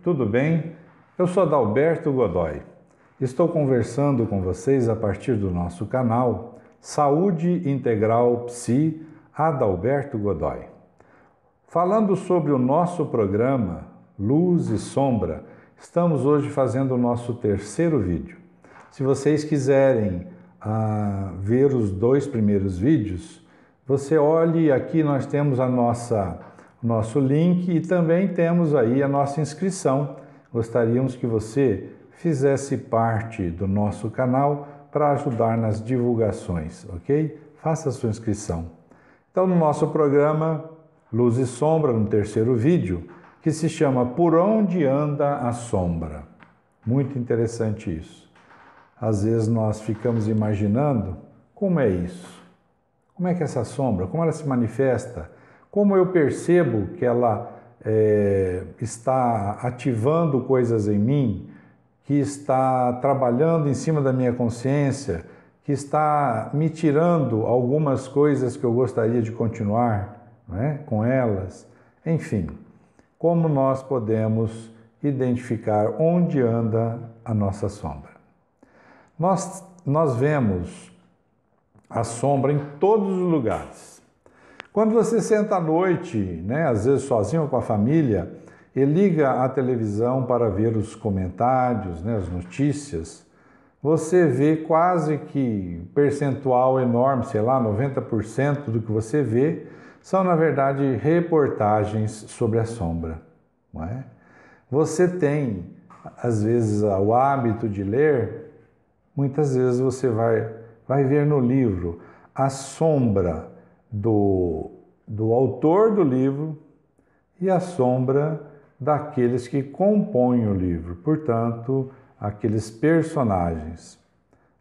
tudo bem? Eu sou Adalberto Godoy. Estou conversando com vocês a partir do nosso canal Saúde Integral Psi Adalberto Godoy. Falando sobre o nosso programa Luz e Sombra, estamos hoje fazendo o nosso terceiro vídeo. Se vocês quiserem ver os dois primeiros vídeos, você olhe aqui, nós temos nosso link e também temos aí a nossa inscrição. Gostaríamos que você fizesse parte do nosso canal para ajudar nas divulgações, ok? Faça a sua inscrição. Então, no nosso programa Luz e Sombra, no terceiro vídeo, que se chama Por Onde Anda a Sombra. Muito interessante isso. Às vezes nós ficamos imaginando como é isso. Como é que essa sombra, como ela se manifesta? Como eu percebo que ela está ativando coisas em mim, que está trabalhando em cima da minha consciência, que está me tirando algumas coisas que eu gostaria de continuar, com elas. Enfim, como nós podemos identificar onde anda a nossa sombra? Nós vemos a sombra em todos os lugares. Quando você senta à noite, às vezes sozinho ou com a família, e liga a televisão para ver os comentários, as notícias, você vê quase que um percentual enorme, 90% do que você vê, são na verdade reportagens sobre a sombra. Não é? Você tem, às vezes, o hábito de ler, muitas vezes você vai ver no livro a sombra do autor do livro e a sombra daqueles que compõem o livro, portanto, aqueles personagens.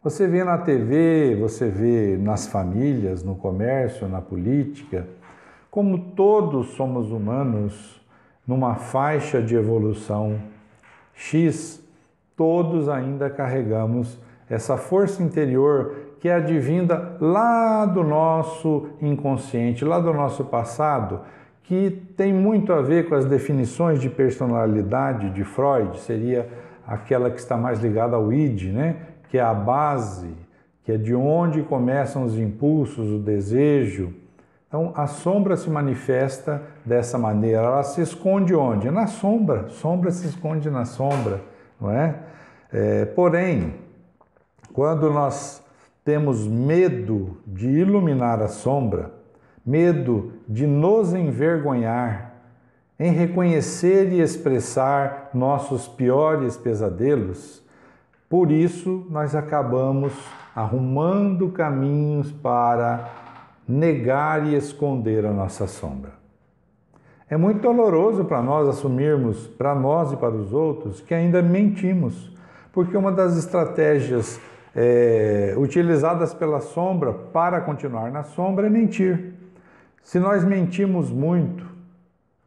Você vê na TV, você vê nas famílias, no comércio, na política, como todos somos humanos numa faixa de evolução X, todos ainda carregamos essa força interior que é advinda lá do nosso inconsciente, lá do nosso passado, que tem muito a ver com as definições de personalidade de Freud, seria aquela que está mais ligada ao id, que é a base, que é de onde começam os impulsos, o desejo. Então, a sombra se manifesta dessa maneira, ela se esconde onde? Na sombra, sombra se esconde na sombra, não é? Porém, quando nós temos medo de iluminar a sombra, medo de nos envergonhar, em reconhecer e expressar nossos piores pesadelos, por isso nós acabamos arrumando caminhos para negar e esconder a nossa sombra. É muito doloroso para nós assumirmos, para nós e para os outros, que ainda mentimos, porque uma das estratégias utilizadas pela sombra para continuar na sombra é mentir. Se nós mentimos muito,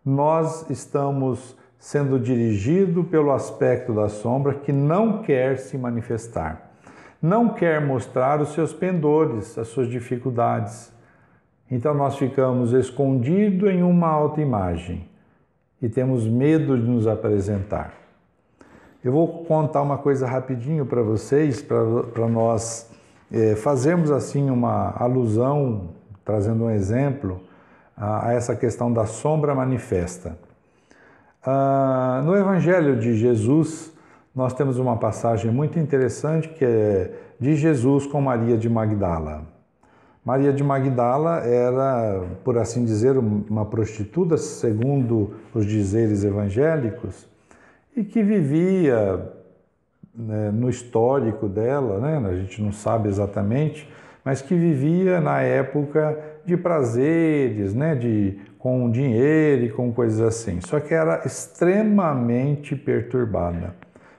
nós estamos sendo dirigidos pelo aspecto da sombra que não quer se manifestar, não quer mostrar os seus pendores, as suas dificuldades. Então nós ficamos escondidos em uma autoimagem e temos medo de nos apresentar. Eu vou contar uma coisa rapidinho para vocês, para nós fazermos assim uma alusão, trazendo um exemplo, a essa questão da sombra manifesta. No Evangelho de Jesus, nós temos uma passagem muito interessante que é de Jesus com Maria de Magdala. Maria de Magdala era, por assim dizer, uma prostituta, segundo os dizeres evangélicos, e que vivia no histórico dela, a gente não sabe exatamente, mas que vivia na época de prazeres, com dinheiro e com coisas assim. Só que era extremamente perturbada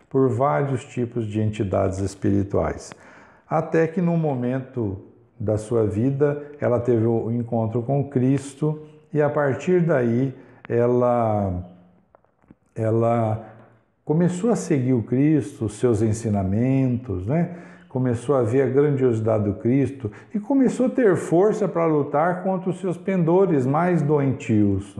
por vários tipos de entidades espirituais. Até que num momento da sua vida, ela teve o encontro com Cristo e a partir daí ela começou a seguir o Cristo, os seus ensinamentos, começou a ver a grandiosidade do Cristo e começou a ter força para lutar contra os seus pendores mais doentios,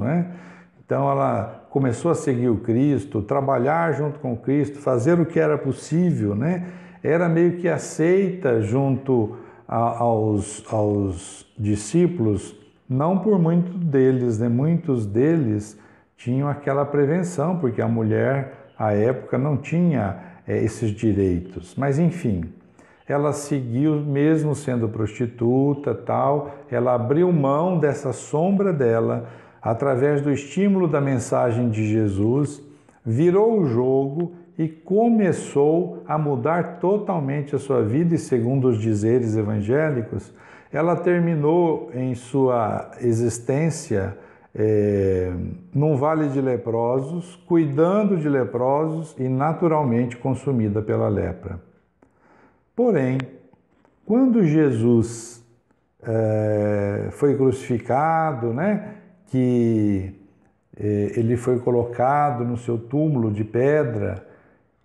Então ela começou a seguir o Cristo, trabalhar junto com o Cristo, fazer o que era possível, né? Era meio que aceita junto aos discípulos, não por muitos deles, né? Muitos deles tinham aquela prevenção, porque a mulher, à época, não tinha esses direitos. Mas, enfim, ela seguiu, mesmo sendo prostituta, tal, ela abriu mão dessa sombra dela, através do estímulo da mensagem de Jesus, virou o jogo e começou a mudar totalmente a sua vida, e segundo os dizeres evangélicos, ela terminou em sua existência num vale de leprosos, cuidando de leprosos e naturalmente consumida pela lepra. Porém, quando Jesus foi crucificado, né, que ele foi colocado no seu túmulo de pedra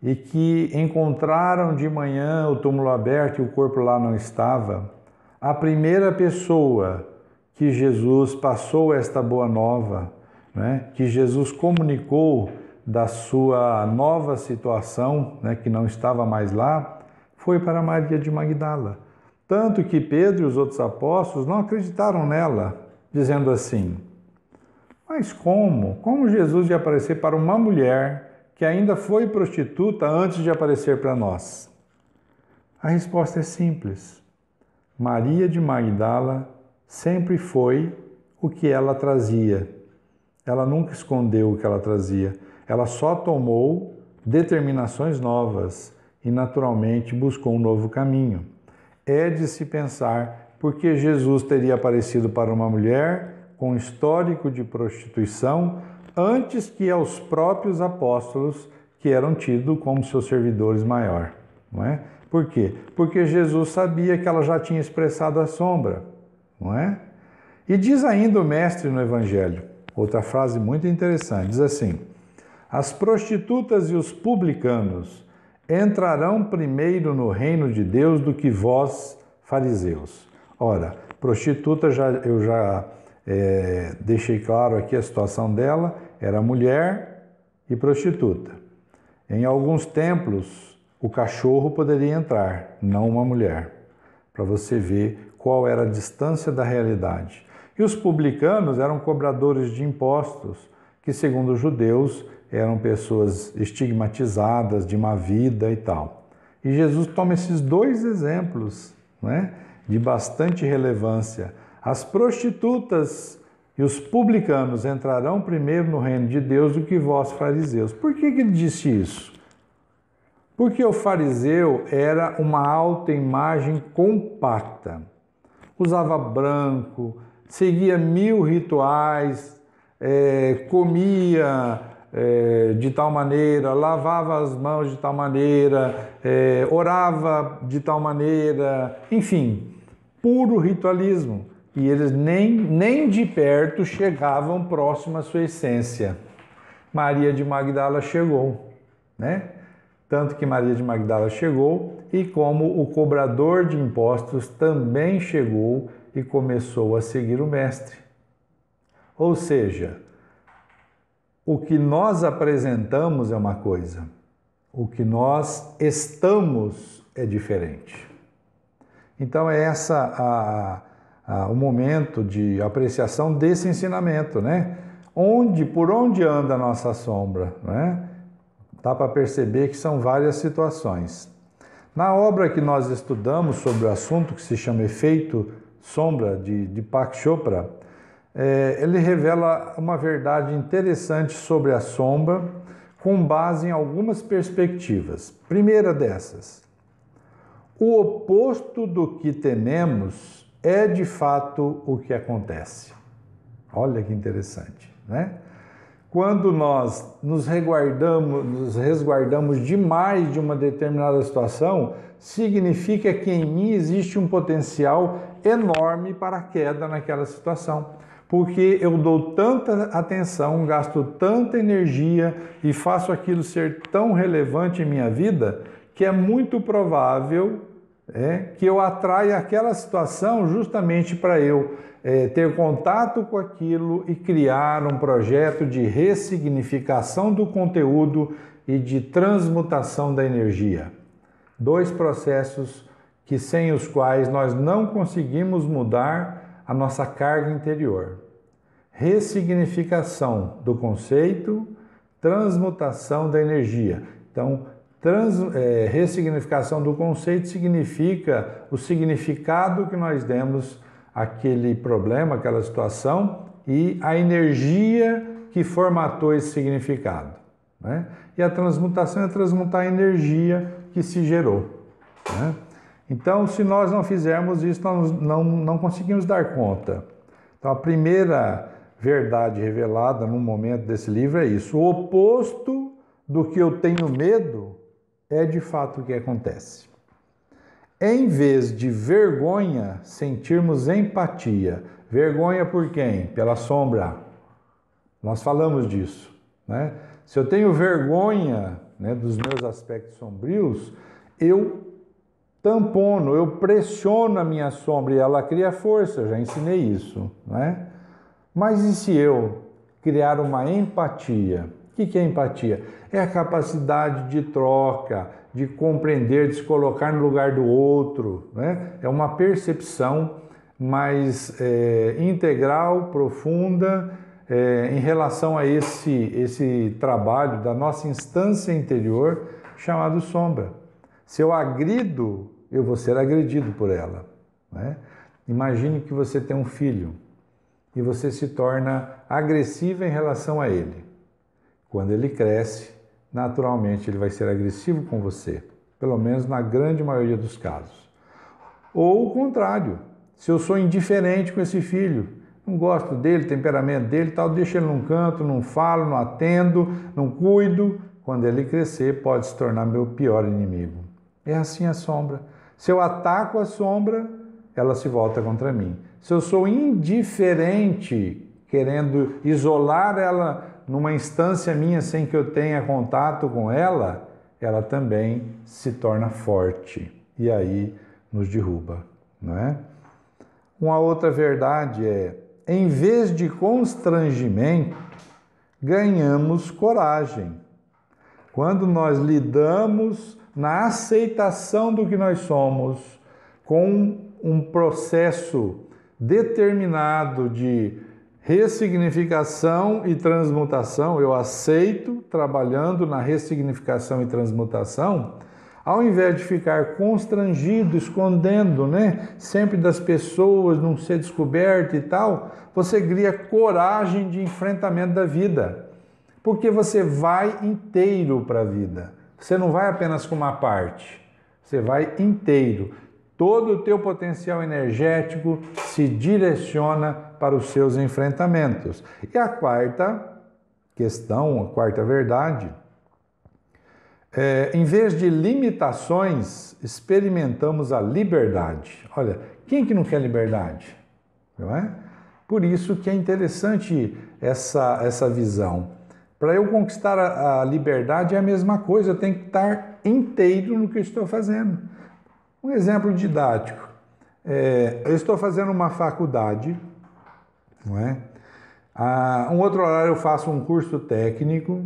e que encontraram de manhã o túmulo aberto e o corpo lá não estava, a primeira pessoa que Jesus passou esta boa nova, né, que Jesus comunicou da sua nova situação, né, que não estava mais lá, foi para Maria de Magdala. Tanto que Pedro e os outros apóstolos não acreditaram nela, dizendo assim: mas como? Como Jesus ia aparecer para uma mulher que ainda foi prostituta antes de aparecer para nós? A resposta é simples. Maria de Magdala sempre foi o que ela trazia. Ela nunca escondeu o que ela trazia. Ela só tomou determinações novas e, naturalmente, buscou um novo caminho. É de se pensar porque Jesus teria aparecido para uma mulher com histórico de prostituição antes que aos próprios apóstolos, que eram tidos como seus servidores maior, não é? Por quê? Porque Jesus sabia que ela já tinha expressado a sombra, não é? E diz ainda o mestre no Evangelho, outra frase muito interessante, diz assim: as prostitutas e os publicanos entrarão primeiro no reino de Deus do que vós, fariseus. Ora, prostituta, eu já deixei claro aqui a situação dela, era mulher e prostituta. Em alguns templos, o cachorro poderia entrar, não uma mulher, para você ver qual era a distância da realidade. E os publicanos eram cobradores de impostos, que, segundo os judeus, eram pessoas estigmatizadas, de má vida e tal. E Jesus toma esses dois exemplos, né, de bastante relevância. As prostitutas e os publicanos entrarão primeiro no reino de Deus do que vós, fariseus. Por que ele disse isso? Porque o fariseu era uma autoimagem compacta. Usava branco, seguia 1000 rituais, comia de tal maneira, lavava as mãos de tal maneira, orava de tal maneira, enfim, puro ritualismo. E eles nem de perto chegavam próximo à sua essência. Maria de Magdala chegou, né? Tanto que Maria de Magdala chegou, e como o cobrador de impostos também chegou e começou a seguir o Mestre. Ou seja, o que nós apresentamos é uma coisa, o que nós estamos é diferente. Então é o momento de apreciação desse ensinamento, né? Por onde anda a nossa sombra, né? Dá para perceber que são várias situações. Na obra que nós estudamos sobre o assunto, que se chama Efeito Sombra, de Deepak Chopra, ele revela uma verdade interessante sobre a sombra, com base em algumas perspectivas. Primeira dessas: o oposto do que tememos é de fato o que acontece. Olha que interessante, né? Quando nós nos resguardamos demais de uma determinada situação, significa que em mim existe um potencial enorme para a queda naquela situação. Porque eu dou tanta atenção, gasto tanta energia e faço aquilo ser tão relevante em minha vida, que é muito provável que eu atraia aquela situação justamente para eu ter contato com aquilo e criar um projeto de ressignificação do conteúdo e de transmutação da energia. 2 processos que sem os quais nós não conseguimos mudar a nossa carga interior. Ressignificação do conceito, transmutação da energia. Então, ressignificação do conceito significa o significado que nós demos àquele problema, àquela situação e a energia que formatou esse significado. Né? E a transmutação é transmutar a energia que se gerou. Né? Então, se nós não fizermos isso, nós não conseguimos dar conta. Então, a primeira verdade revelada no momento desse livro é isso. O oposto do que eu tenho medo é de fato o que acontece. Em vez de vergonha, sentirmos empatia. Vergonha por quem? Pela sombra. Nós falamos disso. Né? Se eu tenho vergonha, né, dos meus aspectos sombrios, eu tampono, eu pressiono a minha sombra e ela cria força, eu já ensinei isso. Né? Mas e se eu criar uma empatia? O que é empatia? É a capacidade de troca, de compreender, de se colocar no lugar do outro. Né? É uma percepção mais integral, profunda, em relação a esse trabalho da nossa instância interior chamado sombra. Se eu agrido, eu vou ser agredido por ela. Né? Imagine que você tem um filho e você se torna agressiva em relação a ele. Quando ele cresce, naturalmente ele vai ser agressivo com você, pelo menos na grande maioria dos casos. Ou o contrário, se eu sou indiferente com esse filho, não gosto dele, temperamento dele, tal, deixo ele num canto, não falo, não atendo, não cuido, quando ele crescer pode se tornar meu pior inimigo. É assim a sombra. Se eu ataco a sombra, ela se volta contra mim. Se eu sou indiferente, querendo isolar ela numa instância minha sem que eu tenha contato com ela, ela também se torna forte e aí nos derruba, não é? Uma outra verdade é, em vez de constrangimento, ganhamos coragem. Quando nós lidamos na aceitação do que nós somos, com um processo determinado de ressignificação e transmutação, eu aceito trabalhando na ressignificação e transmutação, ao invés de ficar constrangido, escondendo, né, sempre das pessoas, não ser descoberto e tal, você cria coragem de enfrentamento da vida, porque você vai inteiro para a vida. Você não vai apenas com uma parte, você vai inteiro. Todo o teu potencial energético se direciona para os seus enfrentamentos. E a quarta questão, a quarta verdade, em vez de limitações, experimentamos a liberdade. Olha, quem que não quer liberdade? Não é? Por isso que é interessante essa visão. Para eu conquistar a liberdade é a mesma coisa, eu tenho que estar inteiro no que eu estou fazendo. Um exemplo didático, eu estou fazendo uma faculdade, não é? Um outro horário eu faço um curso técnico,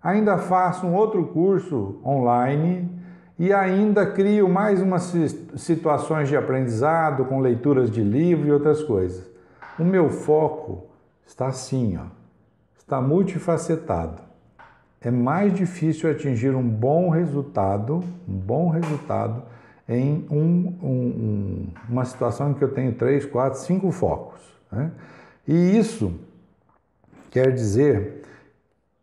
ainda faço um outro curso online e ainda crio mais umas situações de aprendizado com leituras de livro e outras coisas. O meu foco está assim, ó, está multifacetado. É mais difícil atingir um bom resultado em uma situação em que eu tenho 3, 4, 5 focos. Né? E isso quer dizer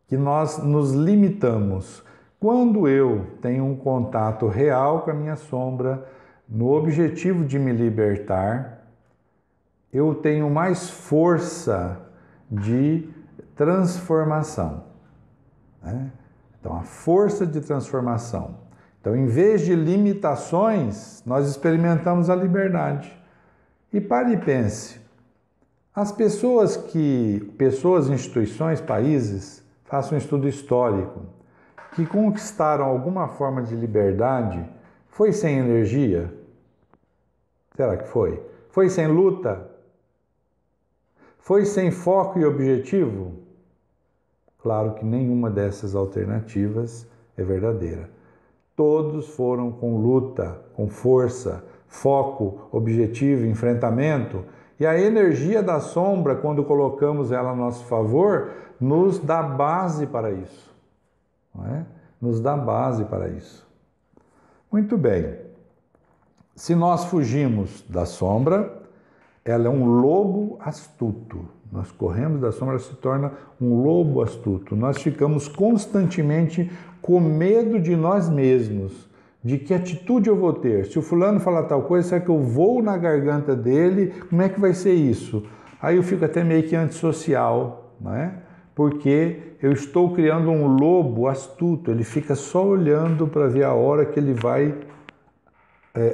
que nós nos limitamos. Quando eu tenho um contato real com a minha sombra, no objetivo de me libertar, eu tenho mais força de transformação. Né? Então, a força de transformação. Então, em vez de limitações, nós experimentamos a liberdade. E pare e pense. As pessoas, instituições, países, façam um estudo histórico, que conquistaram alguma forma de liberdade, foi sem energia? Será que foi? Foi sem luta? Foi sem foco e objetivo? Claro que nenhuma dessas alternativas é verdadeira. Todos foram com luta, com força, foco, objetivo, enfrentamento. E a energia da sombra, quando colocamos ela a nosso favor, nos dá base para isso. Não é? Nos dá base para isso. Muito bem. Se nós fugimos da sombra, ela é um lobo astuto. Nós corremos da sombra, ela se torna um lobo astuto. Nós ficamos constantemente com medo de nós mesmos, de que atitude eu vou ter. Se o fulano falar tal coisa, será que eu vou na garganta dele? Como é que vai ser isso? Aí eu fico até meio que antissocial, não é? Porque eu estou criando um lobo astuto. Ele fica só olhando para ver a hora que ele vai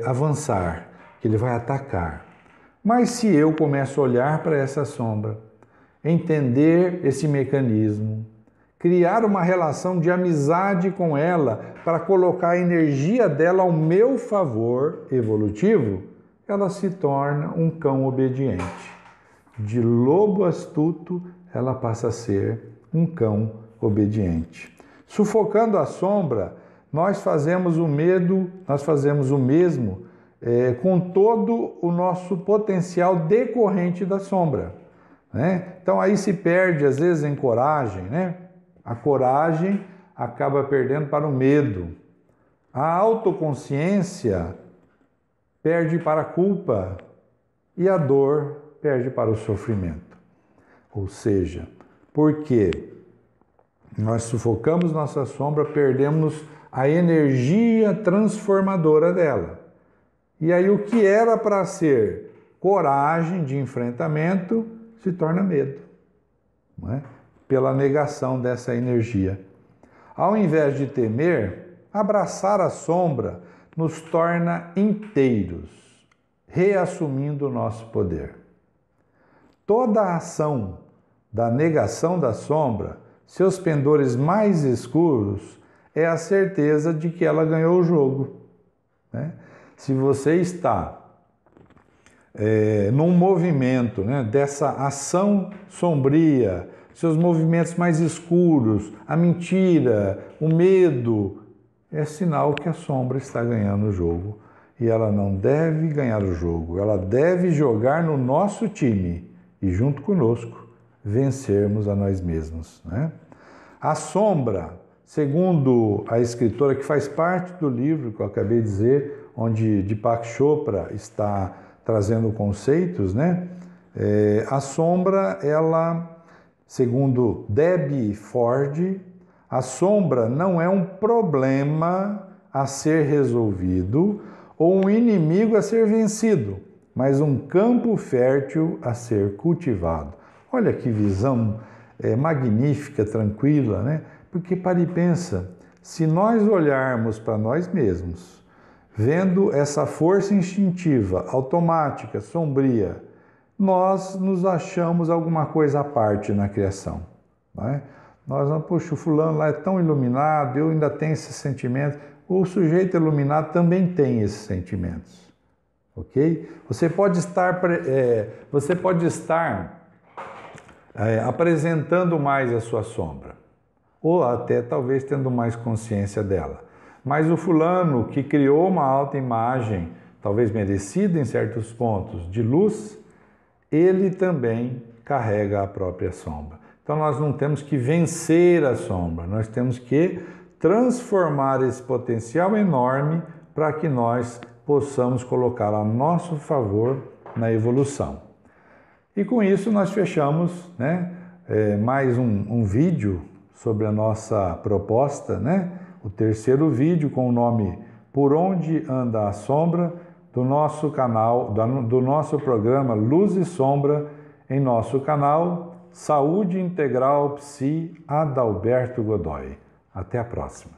avançar, que ele vai atacar. Mas se eu começo a olhar para essa sombra, entender esse mecanismo, criar uma relação de amizade com ela para colocar a energia dela ao meu favor evolutivo, ela se torna um cão obediente. De lobo astuto, ela passa a ser um cão obediente. Sufocando a sombra, nós fazemos o mesmo com todo o nosso potencial decorrente da sombra, né? Então aí se perde às vezes em coragem, né? A coragem acaba perdendo para o medo. A autoconsciência perde para a culpa e a dor perde para o sofrimento. Ou seja, porque nós sufocamos nossa sombra, perdemos a energia transformadora dela. E aí o que era para ser coragem de enfrentamento se torna medo, não é? Pela negação dessa energia. Ao invés de temer, abraçar a sombra nos torna inteiros, reassumindo o nosso poder. Toda a ação da negação da sombra, seus pendores mais escuros, é a certeza de que ela ganhou o jogo, né? Se você está num movimento, né, dessa ação sombria, seus movimentos mais escuros, a mentira, o medo, é sinal que a sombra está ganhando o jogo. E ela não deve ganhar o jogo, ela deve jogar no nosso time e junto conosco vencermos a nós mesmos, né? A sombra, segundo a escritora que faz parte do livro que eu acabei de dizer, onde Deepak Chopra está trazendo conceitos, né? A sombra, ela, segundo Debbie Ford, a sombra não é um problema a ser resolvido ou um inimigo a ser vencido, mas um campo fértil a ser cultivado. Olha que visão magnífica, tranquila, né? Porque para e pensa, se nós olharmos para nós mesmos, vendo essa força instintiva, automática, sombria, nós nos achamos alguma coisa à parte na criação, não é? Nós, poxa, o fulano lá é tão iluminado, eu ainda tenho esses sentimentos. O sujeito iluminado também tem esses sentimentos, ok? Você pode estar apresentando mais a sua sombra, ou até talvez tendo mais consciência dela. Mas o fulano que criou uma autoimagem, talvez merecida em certos pontos, de luz, ele também carrega a própria sombra. Então nós não temos que vencer a sombra, nós temos que transformar esse potencial enorme para que nós possamos colocar a nosso favor na evolução. E com isso nós fechamos, né, mais um vídeo sobre a nossa proposta, né? O terceiro vídeo com o nome Por Onde Anda a Sombra, do nosso canal, do nosso programa Luz e Sombra, em nosso canal Saúde Integral Psi Adalberto Godoy. Até a próxima.